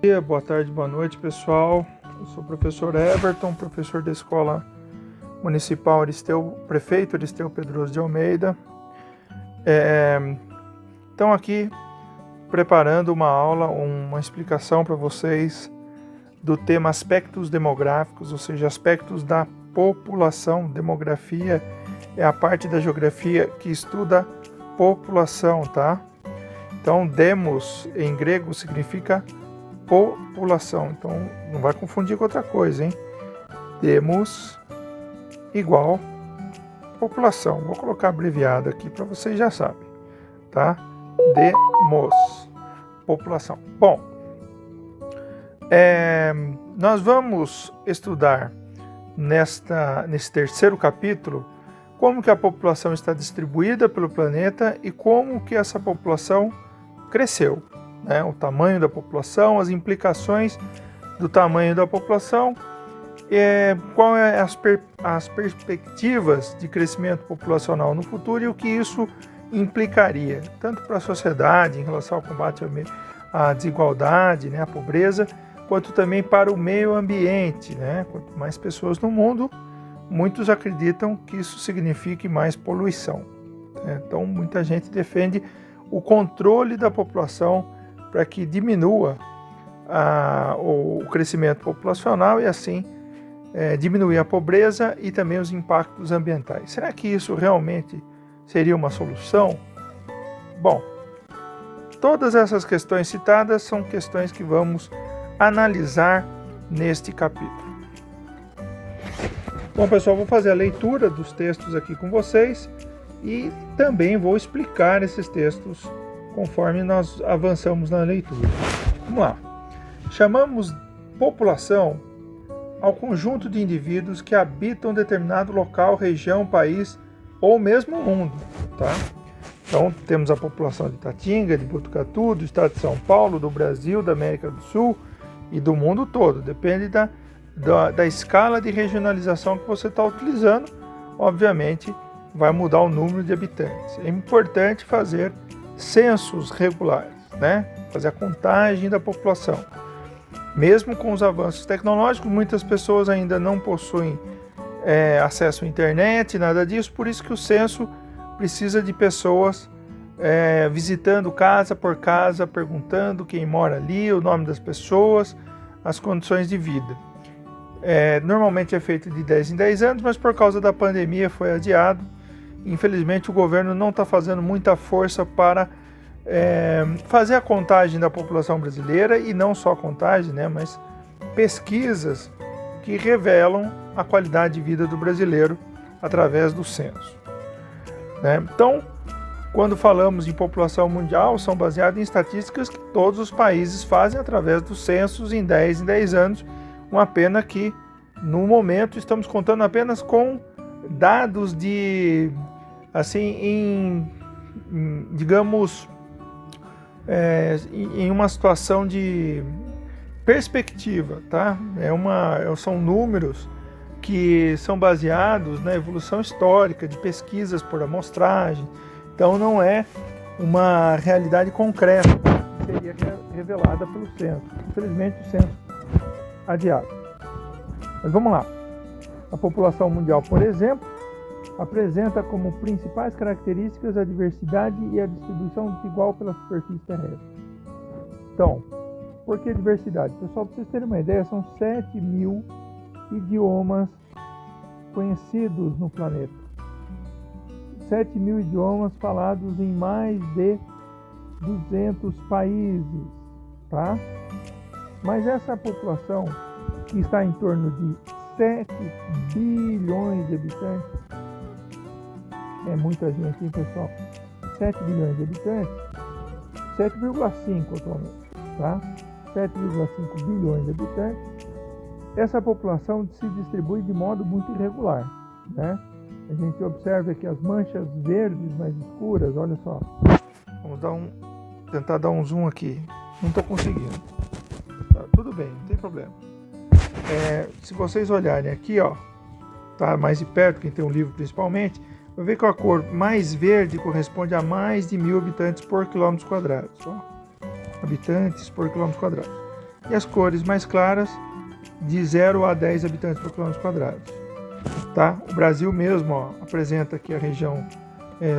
dia, boa tarde, boa noite, pessoal. Eu sou o professor Everton, professor da Escola Municipal Prefeito Aristeu Pedroso de Almeida. Então aqui preparando uma aula, uma explicação para vocês do tema aspectos demográficos, ou seja, aspectos da população. Demografia é a parte da geografia que estuda população, tá? Então, demos em grego significa população. Então, não vai confundir com outra coisa, hein? Demos igual população. Vou colocar abreviado aqui para vocês já sabem, tá? Demos, população. Bom, nós vamos estudar nesse terceiro capítulo como que a população está distribuída pelo planeta e como que essa população cresceu, né? O tamanho da população, as implicações do tamanho da população, qual é as perspectivas de crescimento populacional no futuro e o que isso implicaria, tanto para a sociedade em relação ao combate à desigualdade, né, à pobreza, quanto também para o meio ambiente, né? Quanto mais pessoas no mundo, muitos acreditam que isso signifique mais poluição, né? Então, muita gente defende o controle da população para que diminua o crescimento populacional e assim diminuir a pobreza e também os impactos ambientais. Será que isso realmente seria uma solução? Bom, todas essas questões citadas são questões que vamos analisar neste capítulo. Bom, pessoal, vou fazer a leitura dos textos aqui com vocês e também vou explicar esses textos conforme nós avançamos na leitura. Vamos lá. Chamamos população ao conjunto de indivíduos que habitam determinado local, região, país ou mesmo mundo, tá? Então, temos a população de Itatinga, de Botucatu, do estado de São Paulo, do Brasil, da América do Sul e do mundo todo. Depende da escala de regionalização que você está utilizando. Obviamente, vai mudar o número de habitantes. É importante fazer censos regulares, né? Fazer a contagem da população. Mesmo com os avanços tecnológicos, muitas pessoas ainda não possuem acesso à internet, nada disso, por isso que o censo precisa de pessoas visitando casa por casa, perguntando quem mora ali, o nome das pessoas, as condições de vida. Normalmente é feito de 10 em 10 anos, mas por causa da pandemia foi adiado. Infelizmente o governo não está fazendo muita força para fazer a contagem da população brasileira, e não só a contagem, né, mas pesquisas que revelam a qualidade de vida do brasileiro através do censo, né? Então, quando falamos em população mundial, são baseadas em estatísticas que todos os países fazem através dos censos em 10 anos. Uma pena que, no momento, estamos contando apenas com dados digamos, em uma situação de perspectiva, tá? São números que são baseados na evolução histórica de pesquisas por amostragem. Então, não é uma realidade concreta que seria revelada pelo censo. Infelizmente, o censo adiado. Mas vamos lá. A população mundial, por exemplo, apresenta como principais características a diversidade e a distribuição desigual pela superfície terrestre. Então, por que diversidade? Pessoal, para vocês terem uma ideia, são 7.000 idiomas conhecidos no planeta. 7.000 idiomas falados em mais de 200 países, tá? Mas essa população, que está em torno de 7 bilhões de habitantes, é muita gente, hein, pessoal? 7 bilhões de habitantes, 7,5 atualmente, tá? 7,5 bilhões de habitantes. Essa população se distribui de modo muito irregular, né? A gente observa que as manchas verdes mais escuras, olha só. Vamos tentar dar um zoom aqui. Não estou conseguindo. Tá, tudo bem, não tem problema. Se vocês olharem aqui, ó, tá mais de perto, quem tem um livro principalmente, vai ver que a cor mais verde corresponde a mais de 1.000 habitantes por quilômetro quadrado. Habitantes por quilômetro quadrado. e as cores mais claras de 0 a 10 habitantes por quilômetro quadrado. Tá? O Brasil mesmo apresenta aqui a região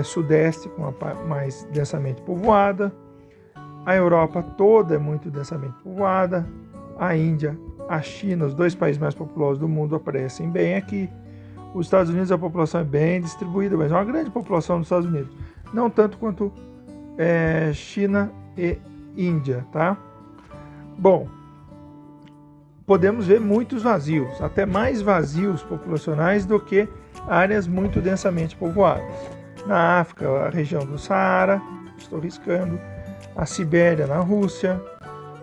sudeste com a mais densamente povoada, a Europa toda é muito densamente povoada, a Índia, a China, os dois países mais populosos do mundo aparecem bem aqui. Os Estados Unidos, a população é bem distribuída, mas é uma grande população nos Estados Unidos, não tanto quanto China e Índia, tá? Bom, podemos ver muitos vazios, até mais vazios populacionais do que áreas muito densamente povoadas. Na África, a região do Saara, estou riscando, a Sibéria na Rússia,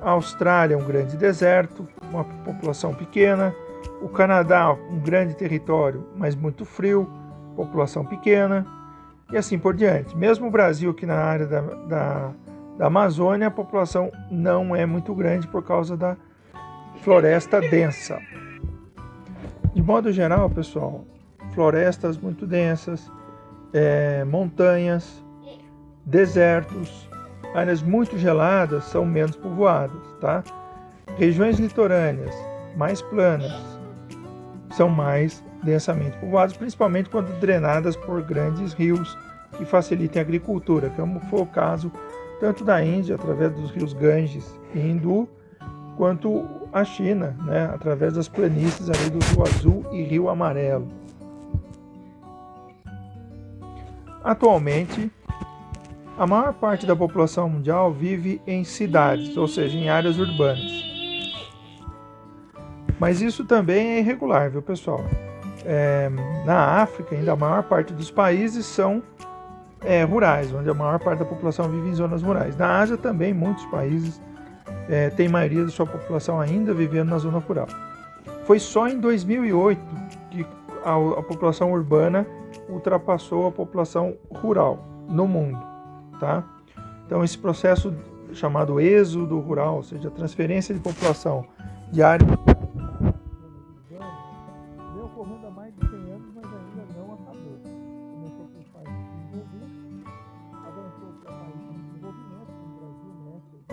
a Austrália, um grande deserto, uma população pequena, o Canadá, um grande território, mas muito frio, população pequena, e assim por diante. Mesmo o Brasil, que na área da Amazônia, a população não é muito grande por causa da floresta densa. De modo geral, pessoal, florestas muito densas, montanhas, desertos, áreas muito geladas são menos povoadas, tá? Regiões litorâneas mais planas são mais densamente povoadas, principalmente quando drenadas por grandes rios que facilitem a agricultura, como foi o caso tanto da Índia, através dos rios Ganges e Hindu, quanto a China, né, através das planícies ali do Rio Azul e Rio Amarelo. Atualmente, a maior parte da população mundial vive em cidades, ou seja, em áreas urbanas. Mas isso também é irregular, viu, pessoal? Na África, ainda a maior parte dos países são rurais, onde a maior parte da população vive em zonas rurais. Na Ásia também, muitos países têm maioria da sua população ainda vivendo na zona rural. Foi só em 2008 que a população urbana ultrapassou a população rural no mundo, tá? Então esse processo chamado êxodo rural, ou seja, a transferência de população de área vem ocorrendo há mais de 100 anos, mas ainda não acabou. Começou com os países desenvolvidos, avançou para países em desenvolvimento, como o Brasil, México,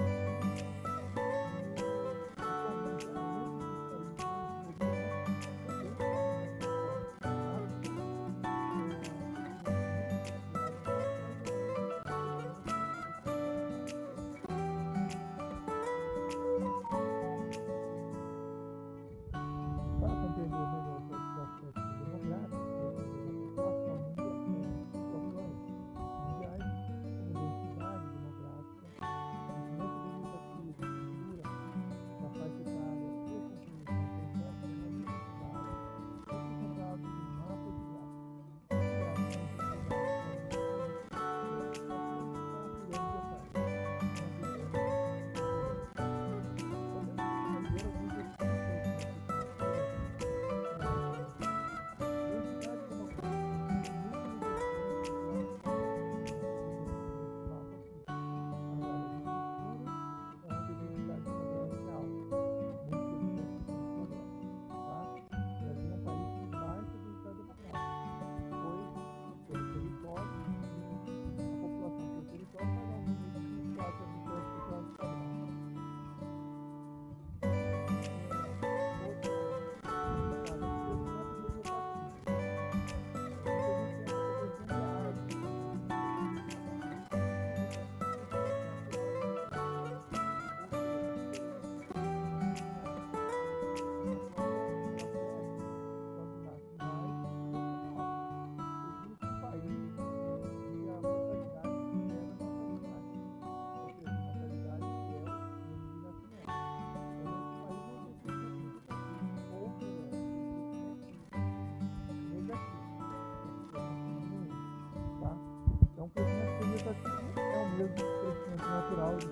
Então, o crescimento vegetativo é o mesmo crescimento natural de